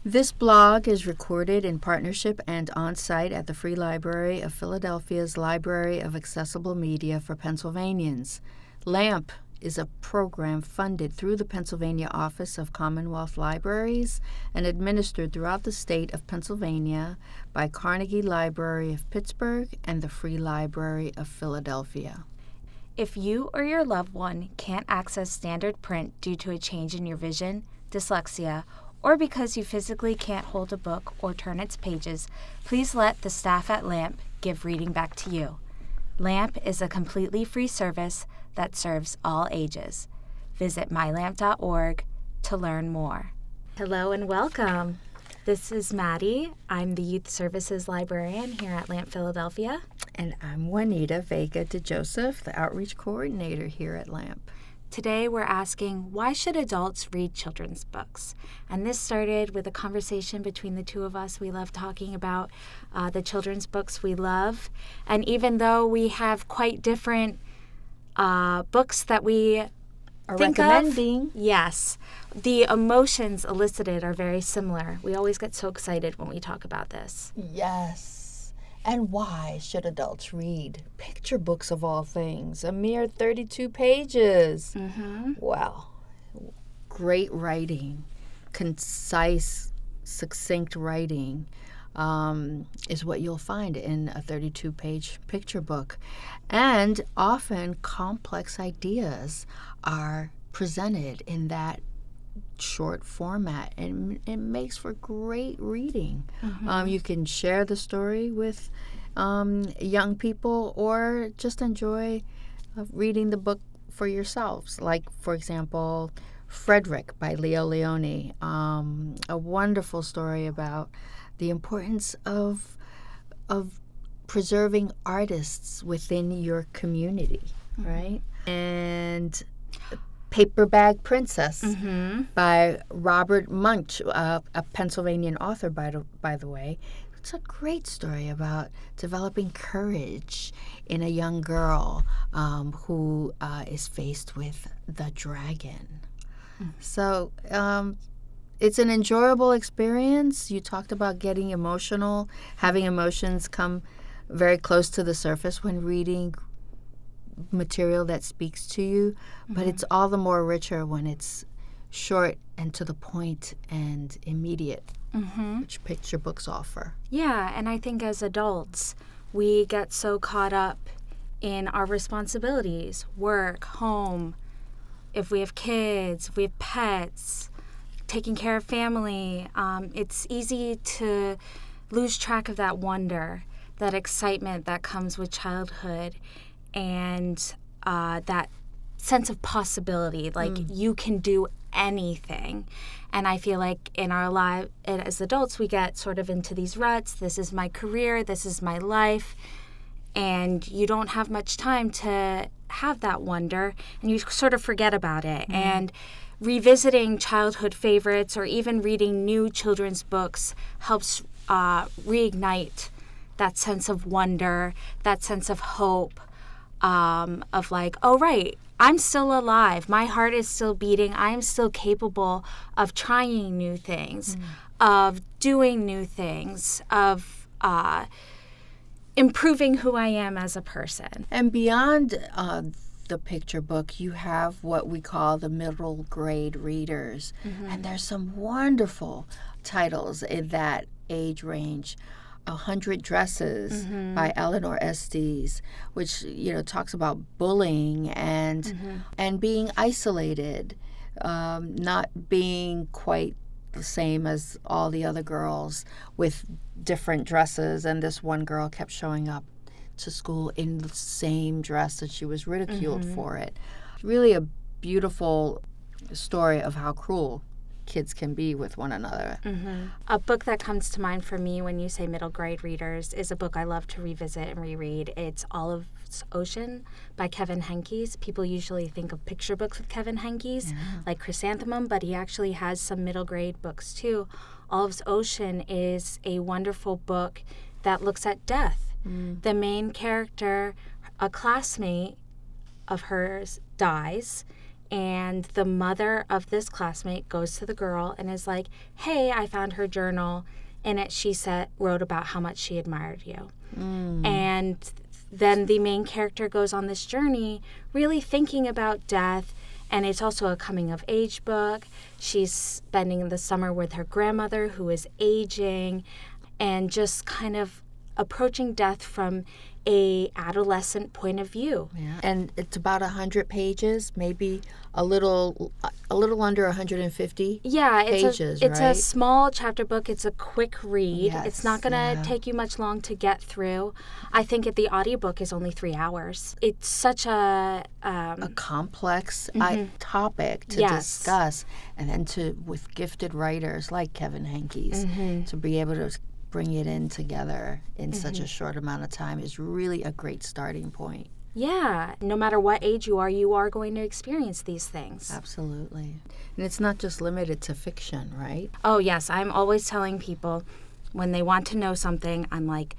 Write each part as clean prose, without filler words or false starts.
This blog is recorded in partnership and on-site at the Free Library of Philadelphia's Library of Accessible Media for Pennsylvanians. LAMP is a program funded through the Pennsylvania Office of Commonwealth Libraries and administered throughout the state of Pennsylvania by Carnegie Library of Pittsburgh and the Free Library of Philadelphia. If you or your loved one can't access standard print due to a change in your vision, dyslexia, or because you physically can't hold a book or turn its pages, please let the staff at LAMP give reading back to you. LAMP is a completely free service that serves all ages. Visit mylamp.org to learn more. Hello and welcome. This is Maddie. I'm the Youth Services Librarian here at LAMP Philadelphia. And I'm Juanita, Vega-DeJoseph, the Outreach Coordinator here at LAMP. Today we're asking, why should adults read children's books? And this started with a conversation between the two of us. We love talking about the children's books we love. And even though we have quite different books that we Are think recommending. of, yes, the emotions elicited are very similar. We always get so excited when we talk about this. Yes. And why should adults read picture books of all things? A mere 32 pages. Mm-hmm. Well, great writing, concise, succinct writing is what you'll find in a 32-page picture book. And often complex ideas are presented in that short format, and it makes for great reading. Mm-hmm. You can share the story with young people or just enjoy reading the book for yourselves. Like, for example, Frederick by Leo Leone, a wonderful story about the importance of preserving artists within your community, right? And Paper Bag Princess by Robert Munch, a Pennsylvanian author, by the way. It's a great story about developing courage in a young girl who is faced with the dragon. So it's an enjoyable experience. You talked about getting emotional, having emotions come very close to the surface when reading material that speaks to you, but it's all the more richer when it's short and to the point and immediate, which picture books offer. Yeah, and I think as adults, we get so caught up in our responsibilities, work, home, if we have kids, if we have pets, taking care of family. It's easy to lose track of that wonder, that excitement that comes with childhood, and that sense of possibility, like you can do anything. And I feel like in our life as adults, we get sort of into these ruts. This is my career, this is my life, and you don't have much time to have that wonder, and you sort of forget about it. And revisiting childhood favorites or even reading new children's books helps reignite that sense of wonder, that sense of hope, of like, oh, right, I'm still alive. My heart is still beating. I am still capable of trying new things, of doing new things, of improving who I am as a person. And beyond the picture book, you have what we call the middle grade readers. And there's some wonderful titles in that age range. 100 Dresses by Eleanor Estes, which talks about bullying and being isolated, not being quite the same as all the other girls with different dresses, and this one girl kept showing up to school in the same dress that she was ridiculed for it. Really a beautiful story of how cruel kids can be with one another. A book that comes to mind for me when you say middle grade readers is a book I love to revisit and reread. It's Olive's Ocean by Kevin Henkes. People usually think of picture books with Kevin Henkes, like Chrysanthemum, but he actually has some middle grade books too. Olive's Ocean is a wonderful book that looks at death. The main character, a classmate of hers, dies, And the mother of this classmate goes to the girl and is like, hey, I found her journal. In it, she wrote about how much she admired you. And then the main character goes on this journey really thinking about death. And it's also a coming-of-age book. She's spending the summer with her grandmother, who is aging, and just kind of approaching death from a adolescent point of view. Yeah. And it's about 100 pages, maybe a little under 150 pages, it's right? a small chapter book. It's a quick read. Yes, It's not going to take you much long to get through. I think the audiobook is only 3 hours. It's such a complex topic to discuss, and then with gifted writers like Kevin Henkes to be able to bring it in together in such a short amount of time is really a great starting point. Yeah. No matter what age you are going to experience these things. Absolutely. And it's not just limited to fiction, right? Oh, yes. I'm always telling people when they want to know something, I'm like,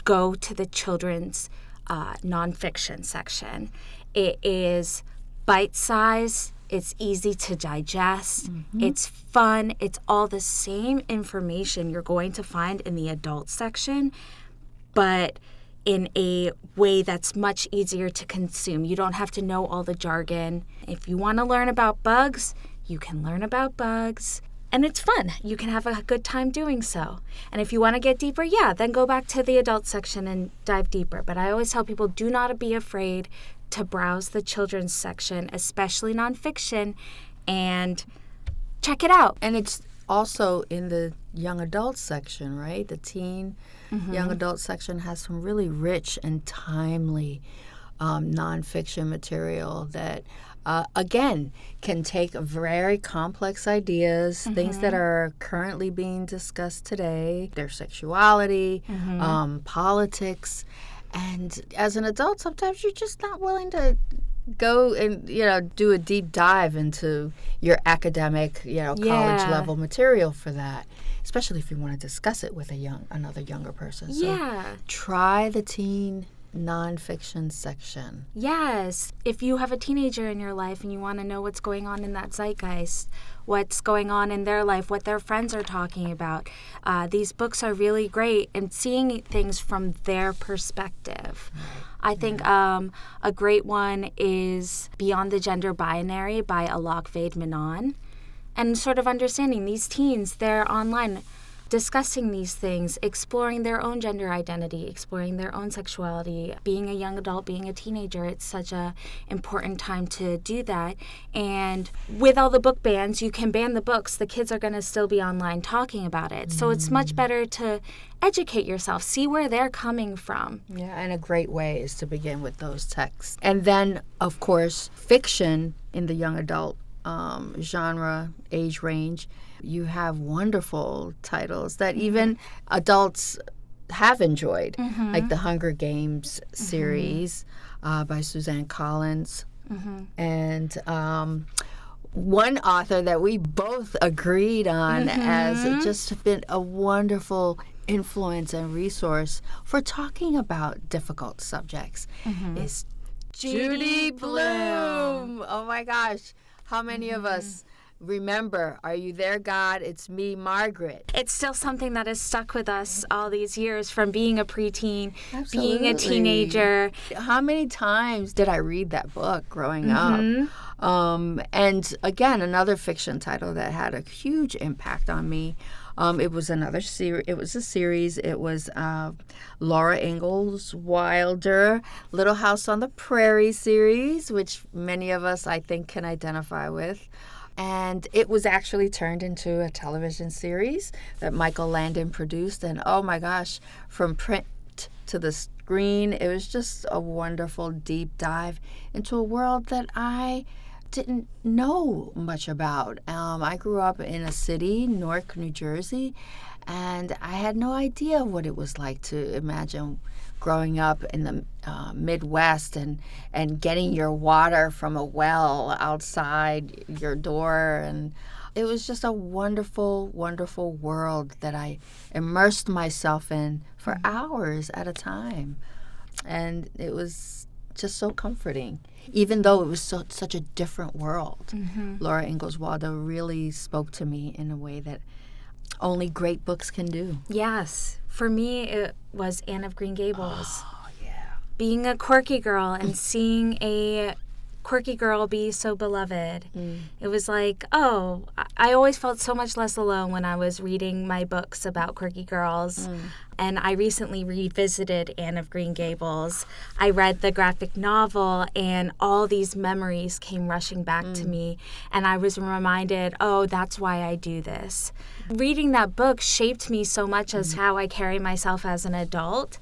go to the children's nonfiction section. It is bite-sized. It's easy to digest. It's fun. It's all the same information you're going to find in the adult section, but in a way that's much easier to consume. You don't have to know all the jargon. If you want to learn about bugs, you can learn about bugs. And it's fun. You can have a good time doing so. And if you want to get deeper, then go back to the adult section and dive deeper. But I always tell people, do not be afraid to browse the children's section, especially nonfiction, and check it out. And it's also in the young adult section, right? The teen young adult section has some really rich and timely nonfiction material that, again, can take very complex ideas, things that are currently being discussed today, their sexuality, politics. And as an adult, sometimes you're just not willing to go and, do a deep dive into your academic, college level material for that, especially if you want to discuss it with another younger person. So try the teen nonfiction section. Yes. If you have a teenager in your life and you want to know what's going on in that zeitgeist, what's going on in their life, what their friends are talking about, these books are really great in seeing things from their perspective. I think a great one is Beyond the Gender Binary by Allard. And sort of understanding these teens, they're online discussing these things, exploring their own gender identity, exploring their own sexuality, being a young adult, being a teenager. It's such a important time to do that. And with all the book bans, you can ban the books. The kids are going to still be online talking about it. So it's much better to educate yourself, see where they're coming from. Yeah, and a great way is to begin with those texts. And then, of course, fiction in the young adult genre, age range. You have wonderful titles that even adults have enjoyed, like the Hunger Games series by Suzanne Collins. And one author that we both agreed on as just been a wonderful influence and resource for talking about difficult subjects is Judy Blume. Oh my gosh. How many of us remember, Are You There, God? It's Me, Margaret. It's still something that has stuck with us all these years from being a preteen, Absolutely. being a teenager. How many times did I read that book growing up? And again, another fiction title that had a huge impact on me. It was another series. It was a series. It was Laura Ingalls Wilder, Little House on the Prairie series, which many of us, I think, can identify with. And it was actually turned into a television series that Michael Landon produced. And oh my gosh, from print to the screen, it was just a wonderful deep dive into a world that I didn't know much about. I grew up in a city, Newark, New Jersey, and I had no idea what it was like to imagine growing up in the Midwest and getting your water from a well outside your door. And it was just a wonderful, wonderful world that I immersed myself in for hours at a time. And it was just so comforting. Even though it was such a different world, Laura Ingalls Wilder really spoke to me in a way that only great books can do. Yes. For me, it was Anne of Green Gables. Oh, yeah. Being a quirky girl and seeing a quirky girl be so beloved. It was like, oh, I always felt so much less alone when I was reading my books about quirky girls. And I recently revisited Anne of Green Gables. I read the graphic novel, and all these memories came rushing back to me. And I was reminded, oh, that's why I do this. Reading that book shaped me so much as how I carry myself as an adult.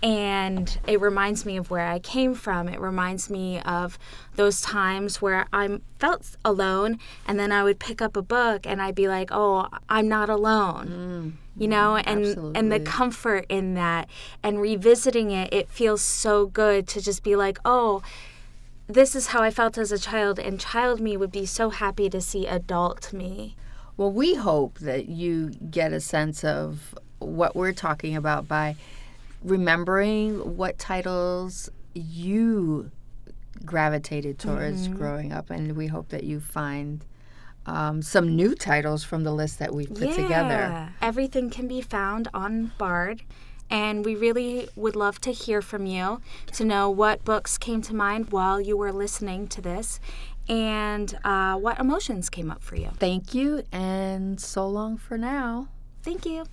And it reminds me of where I came from. It reminds me of those times where I felt alone, and then I would pick up a book and I'd be like, oh, I'm not alone. You know, and the comfort in that, and revisiting it, it feels so good to just be like, oh, this is how I felt as a child, and child me would be so happy to see adult me. Well, we hope that you get a sense of what we're talking about by remembering what titles you gravitated towards growing up, and we hope that you find some new titles from the list that we've put together. Everything can be found on Bard, and we really would love to hear from you to know what books came to mind while you were listening to this, and what emotions came up for you. Thank you, and so long for now. Thank you.